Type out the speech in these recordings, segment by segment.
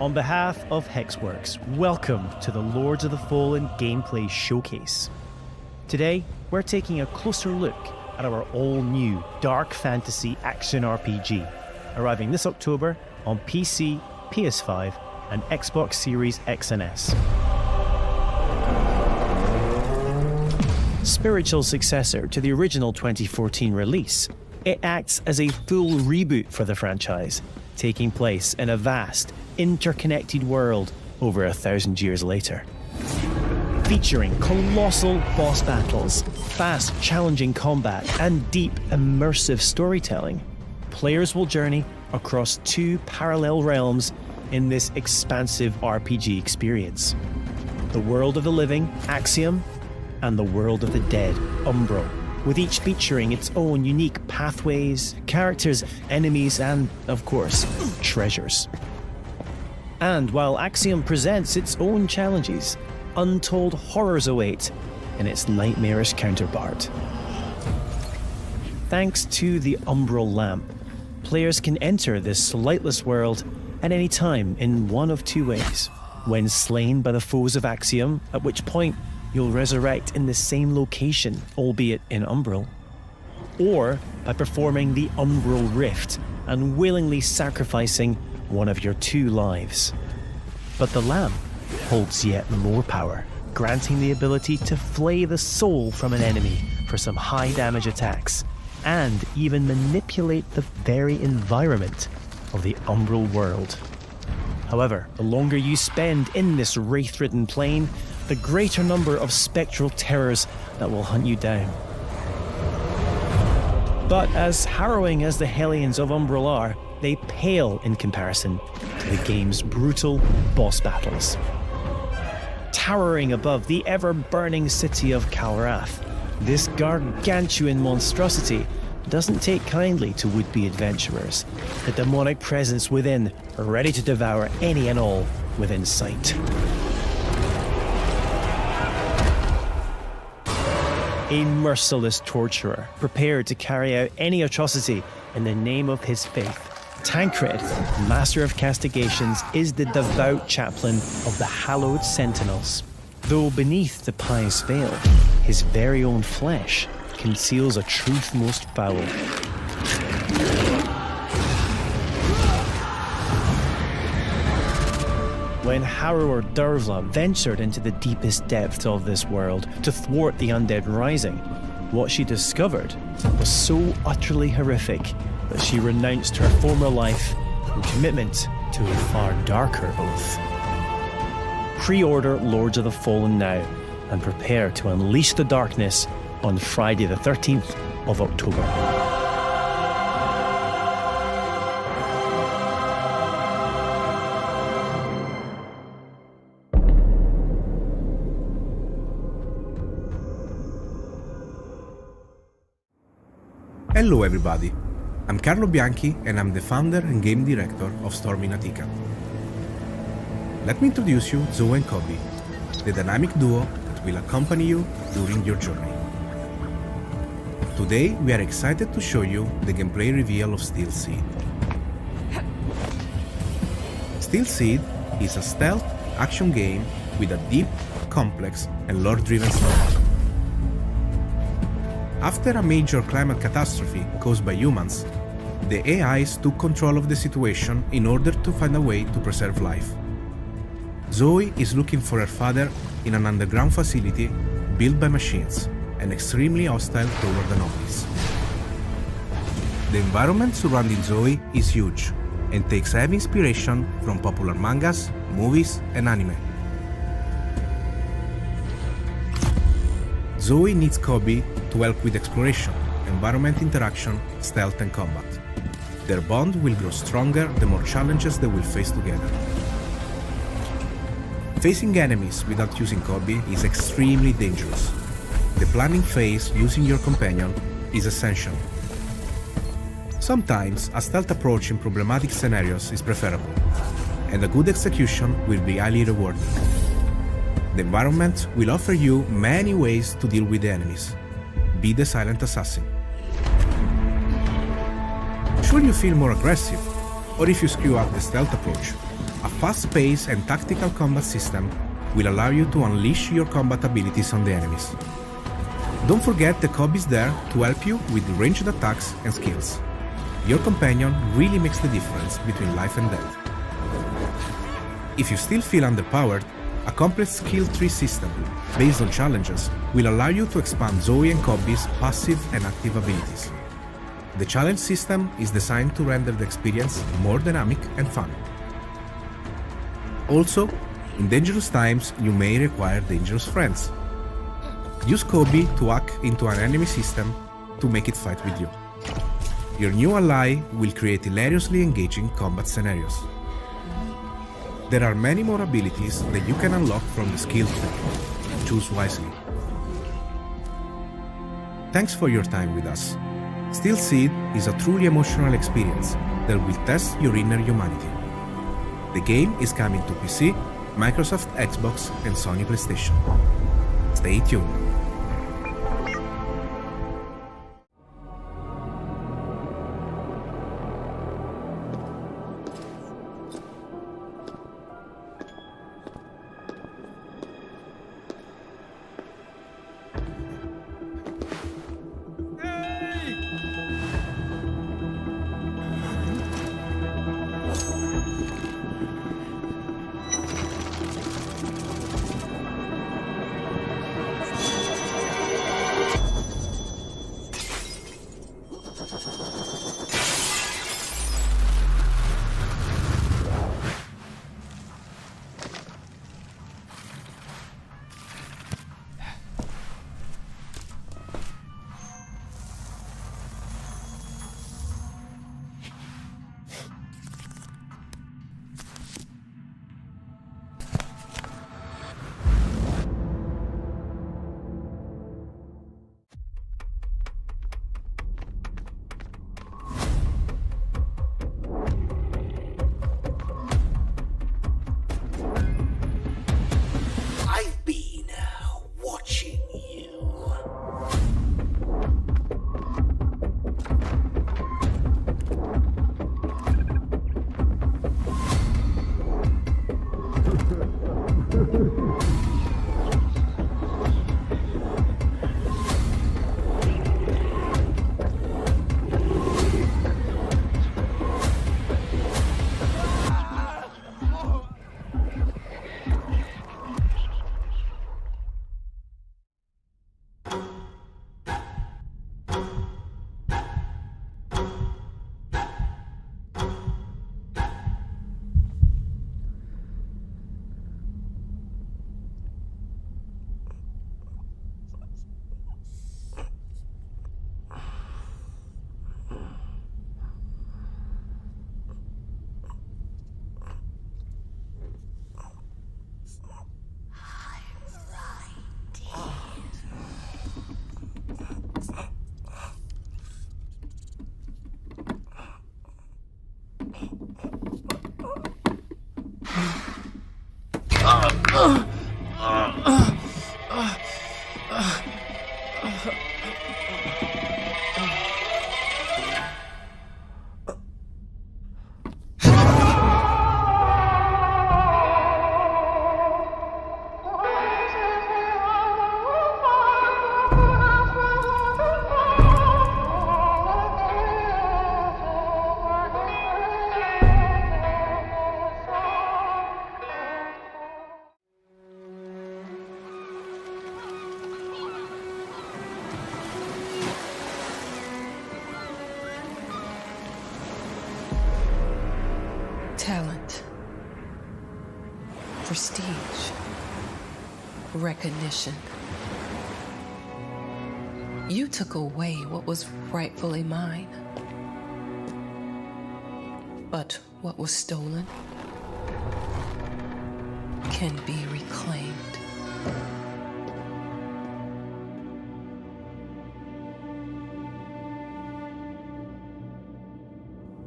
On behalf of Hexworks, welcome to the Lords of the Fallen gameplay showcase. Today, we're taking a closer look at our all-new dark fantasy action RPG, arriving this October on PC, PS5, and Xbox Series X and S. Spiritual successor to the original 2014 release, it acts as a full reboot for the franchise, taking place in a vast, interconnected world over 1,000 years later. Featuring colossal boss battles, fast, challenging combat, and deep, immersive storytelling, players will journey across two parallel realms in this expansive RPG experience. The world of the living, Axiom, and the world of the dead, Umbral, with each featuring its own unique pathways, characters, enemies, and, of course, treasures. And while Axiom presents its own challenges, untold horrors await in its nightmarish counterpart. Thanks to the Umbral Lamp, players can enter this lightless world at any time in one of two ways. When slain by the foes of Axiom, at which point you'll resurrect in the same location, albeit in Umbral, or by performing the Umbral Rift and willingly sacrificing one of your two lives. But the lamp holds yet more power, granting the ability to flay the soul from an enemy for some high damage attacks, and even manipulate the very environment of the Umbral world. However, the longer you spend in this wraith-ridden plane, the greater number of spectral terrors that will hunt you down. But as harrowing as the Hellions of Umbral are, they pale in comparison to the game's brutal boss battles. Towering above the ever-burning city of Calrath, this gargantuan monstrosity doesn't take kindly to would-be adventurers, the demonic presence within ready to devour any and all within sight. A merciless torturer, prepared to carry out any atrocity in the name of his faith. Tancred, Master of Castigations, is the devout chaplain of the hallowed Sentinels. Though beneath the pious veil, his very own flesh conceals a truth most foul. When Harrower Dervla ventured into the deepest depths of this world to thwart the undead rising, what she discovered was so utterly horrific that she renounced her former life in commitment to a far darker oath. Pre-order Lords of the Fallen now and prepare to unleash the darkness on Friday the 13th of October. Hello everybody, I'm Carlo Bianchi and I'm the founder and game director of Storminatica. Let me introduce you Zoe and Kobe, the dynamic duo that will accompany you during your journey. Today we are excited to show you the gameplay reveal of Steel Seed. Steel Seed is a stealth action game with a deep, complex and lore-driven story. After a major climate catastrophe caused by humans, the AIs took control of the situation in order to find a way to preserve life. Zoe is looking for her father in an underground facility built by machines and extremely hostile toward anomalies. The environment surrounding Zoe is huge and takes heavy inspiration from popular mangas, movies and anime. Zoe needs Kobe to help with exploration, environment interaction, stealth and combat. Their bond will grow stronger the more challenges they will face together. Facing enemies without using Kobe is extremely dangerous. The planning phase using your companion is essential. Sometimes a stealth approach in problematic scenarios is preferable, and a good execution will be highly rewarding. The environment will offer you many ways to deal with the enemies. Be the silent assassin. Should you feel more aggressive, or if you screw up the stealth approach, a fast-paced and tactical combat system will allow you to unleash your combat abilities on the enemies. Don't forget the Kobe is there to help you with ranged attacks and skills. Your companion really makes the difference between life and death. If you still feel underpowered, a complex skill tree system based on challenges will allow you to expand Zoe and Kobe's passive and active abilities. The challenge system is designed to render the experience more dynamic and fun. Also, in dangerous times you may require dangerous friends. Use Kobe to hack into an enemy system to make it fight with you. Your new ally will create hilariously engaging combat scenarios. There are many more abilities that you can unlock from the skill tree. Choose wisely. Thanks for your time with us. Steel Seed is a truly emotional experience that will test your inner humanity. The game is coming to PC, Microsoft Xbox and Sony PlayStation. Stay tuned. Talent. Prestige. Recognition. You took away what was rightfully mine. But what was stolen can be reclaimed.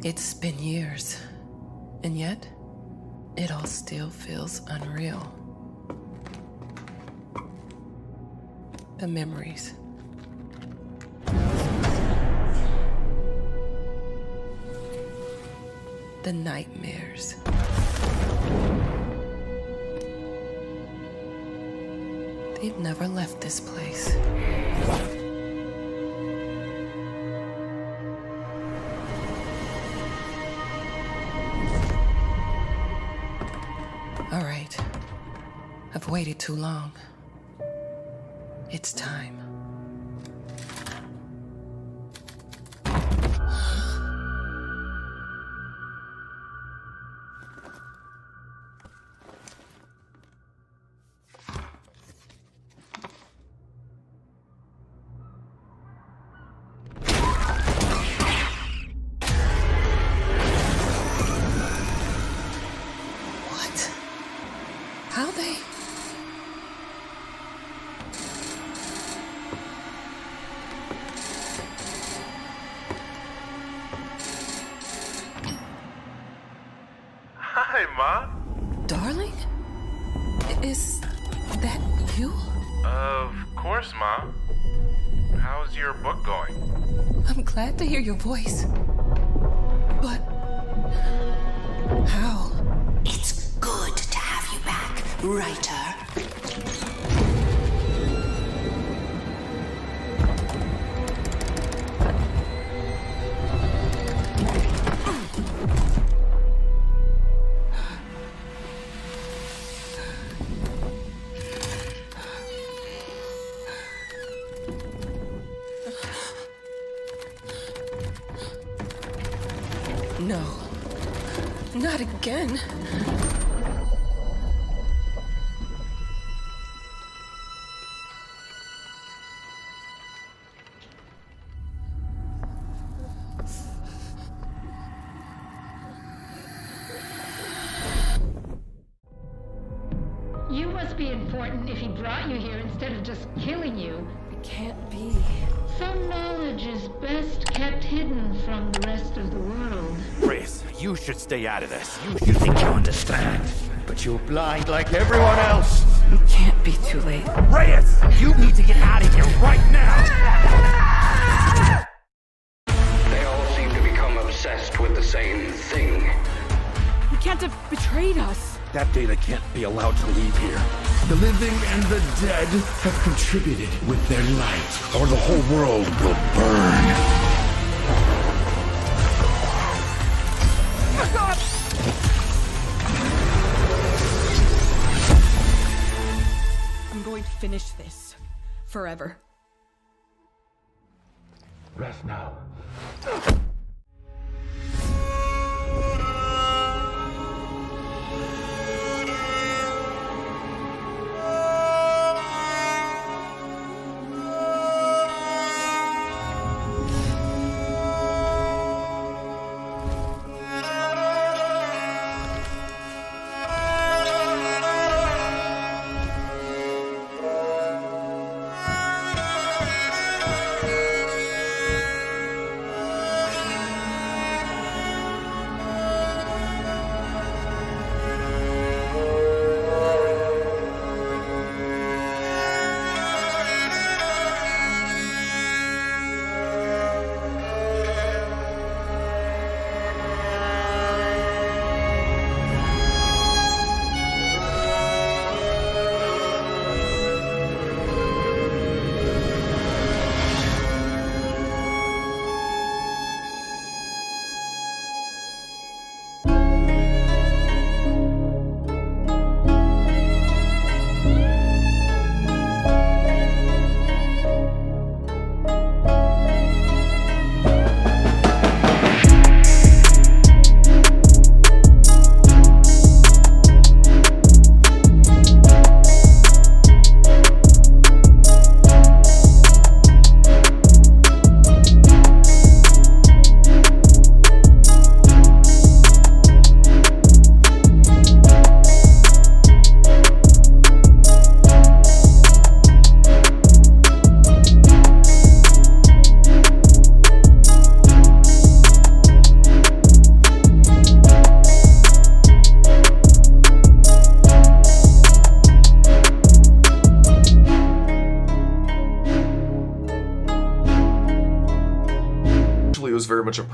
It's been years, and yet it all still feels unreal. The memories. The nightmares. They've never left this place. All right. I've waited too long. It's time. How they... Hi, Ma. Darling? Is that you? Of course, Ma. How's your book going? I'm glad to hear your voice. But... how? It's good to have you back, writer. No. Not again. You must be important if he brought you here instead of just killing you. It can't be. Some knowledge is best kept hidden from the rest of the world. Chris, you should stay out of this. You think you understand, but you're blind like everyone else. It can't be too late. Reyes, you need to get out of here right now! They all seem to become obsessed with the same thing. He can't have betrayed us. That data can't be allowed to leave here. The living and the dead have contributed with their light, or the whole world will burn. I'm going to finish this. Forever. Rest now.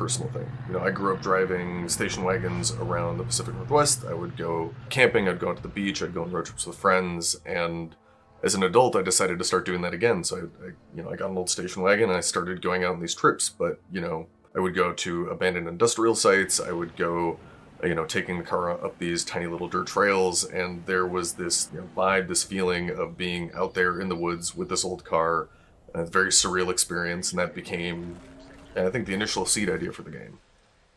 personal thing. You know, I grew up driving station wagons around the Pacific Northwest. I would go camping, I'd go out to the beach, I'd go on road trips with friends, and as an adult, I decided to start doing that again. So I got an old station wagon and I started going out on these trips. But, you know, I would go to abandoned industrial sites. I would go, you know, taking the car up these tiny little dirt trails. And there was this, you know, vibe, this feeling of being out there in the woods with this old car. A very surreal experience. And that became, I think, the initial seed idea for the game.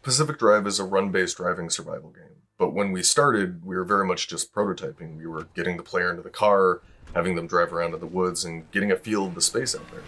Pacific Drive is a run-based driving survival game. But when we started, we were very much just prototyping. We were getting the player into the car, having them drive around in the woods, and getting a feel of the space out there.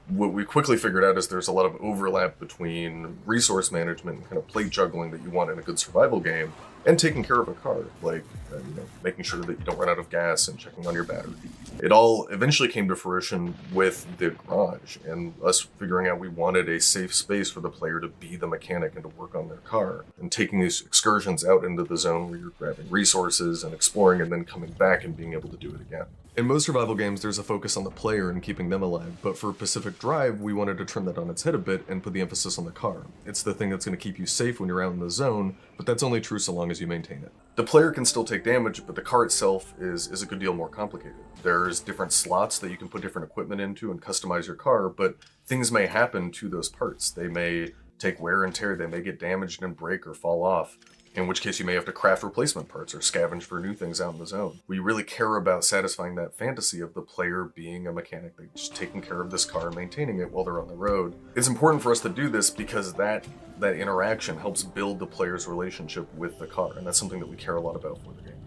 What we quickly figured out is there's a lot of overlap between resource management and kind of plate juggling that you want in a good survival game, and taking care of a car, like you know, making sure that you don't run out of gas and checking on your battery. It all eventually came to fruition with the garage and us figuring out we wanted a safe space for the player to be the mechanic and to work on their car, and taking these excursions out into the zone where you're grabbing resources and exploring and then coming back and being able to do it again. In most survival games, there's a focus on the player and keeping them alive, but for Pacific Drive, we wanted to turn that on its head a bit and put the emphasis on the car. It's the thing that's going to keep you safe when you're out in the zone, but that's only true so long as you maintain it. The player can still take damage, but the car itself is a good deal more complicated. There's different slots that you can put different equipment into and customize your car, but things may happen to those parts. They may take wear and tear, they may get damaged and break or fall off, in which case you may have to craft replacement parts or scavenge for new things out in the zone. We really care about satisfying that fantasy of the player being a mechanic, like just taking care of this car and maintaining it while they're on the road. It's important for us to do this because that interaction helps build the player's relationship with the car, and that's something that we care a lot about for the game.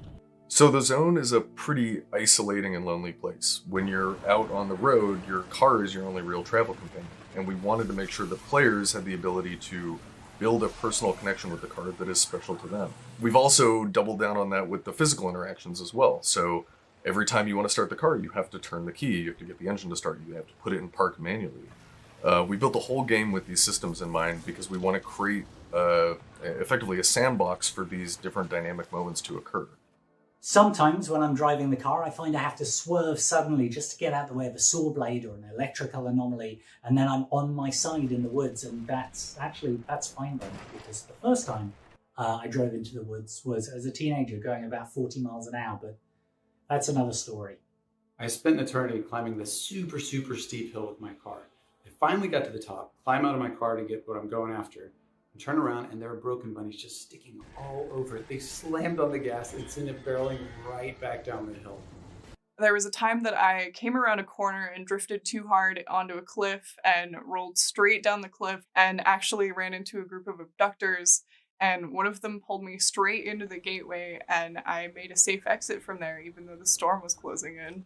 So the zone is a pretty isolating and lonely place. When you're out on the road, your car is your only real travel companion, and we wanted to make sure that players had the ability to build a personal connection with the car that is special to them. We've also doubled down on that with the physical interactions as well. So every time you want to start the car, you have to turn the key, you have to get the engine to start, you have to put it in park manually. We built the whole game with these systems in mind because we want to create effectively a sandbox for these different dynamic moments to occur. Sometimes when I'm driving the car, I find I have to swerve suddenly just to get out of the way of a saw blade or an electrical anomaly, and then I'm on my side in the woods, and that's fine by me, because the first time I drove into the woods was as a teenager going about 40 miles an hour, but that's another story. I spent an eternity climbing this super steep hill with my car. I finally got to the top, climb out of my car to get what I'm going after, and turn around, and there are broken bunnies just sticking all over it. They slammed on the gas and sent it barreling right back down the hill. There was a time that I came around a corner and drifted too hard onto a cliff and rolled straight down the cliff and actually ran into a group of abductors, and one of them pulled me straight into the gateway, and I made a safe exit from there even though the storm was closing in.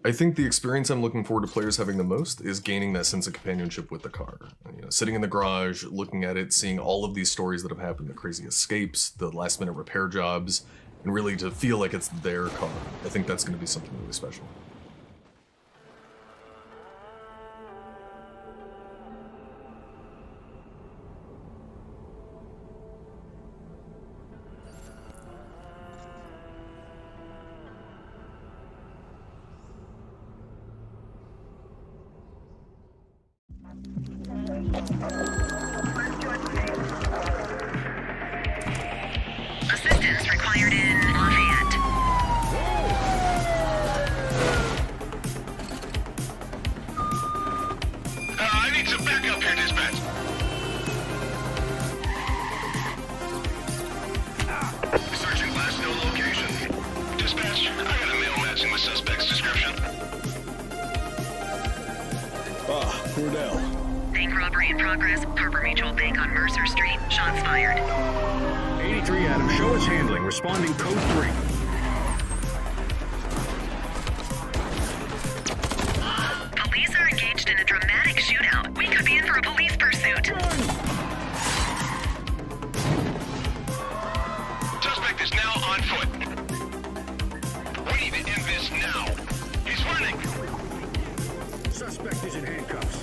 I think the experience I'm looking forward to players having the most is gaining that sense of companionship with the car. You know, sitting in the garage, looking at it, seeing all of these stories that have happened, the crazy escapes, the last-minute repair jobs, and really to feel like it's their car. I think that's going to be something really special. Assistance required in Lafayette. I need some backup here, dispatch. Searching last known location. Dispatch, I got a mail matching the suspect's description. Cordell. Bank robbery in progress. Harbor Mutual Bank on Mercer Street. Shots fired. 83 Adam, show us handling. Responding code 3. Police are engaged in a dramatic shootout. We could be in for a police pursuit. Suspect is now on foot. We need to end this now. He's running. Suspect is in handcuffs.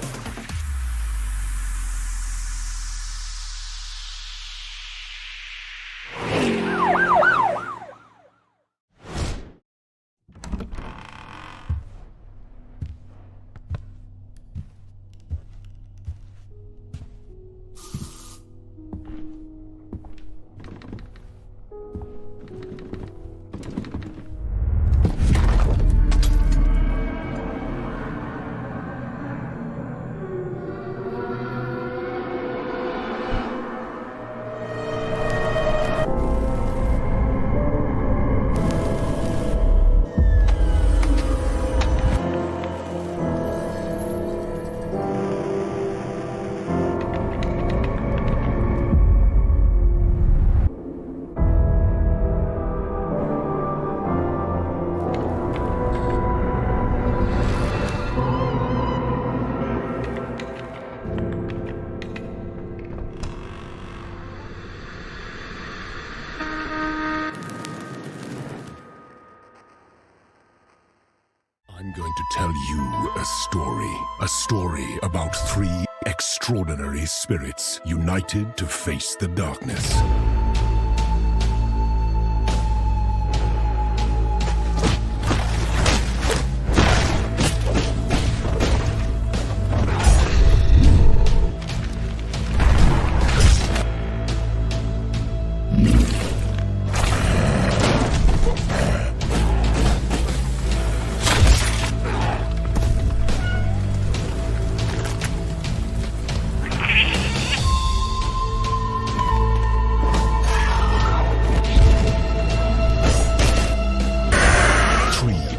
I'm going to tell you a story about 3 extraordinary spirits united to face the darkness.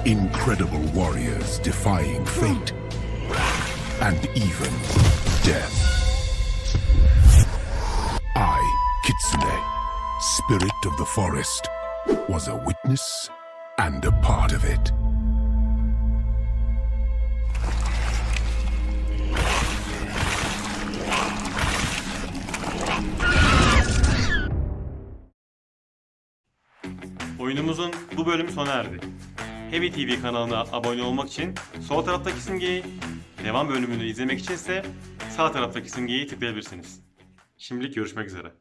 Incredible warriors defying fate and even death. I, Kitsune, spirit of the forest, was a witness and a part of it. Oyunumuzun bu bölümü sona erdi. Heavy TV kanalına abone olmak için sol taraftaki simgeyi, devam bölümünü izlemek için ise sağ taraftaki simgeyi tıklayabilirsiniz. Şimdilik görüşmek üzere.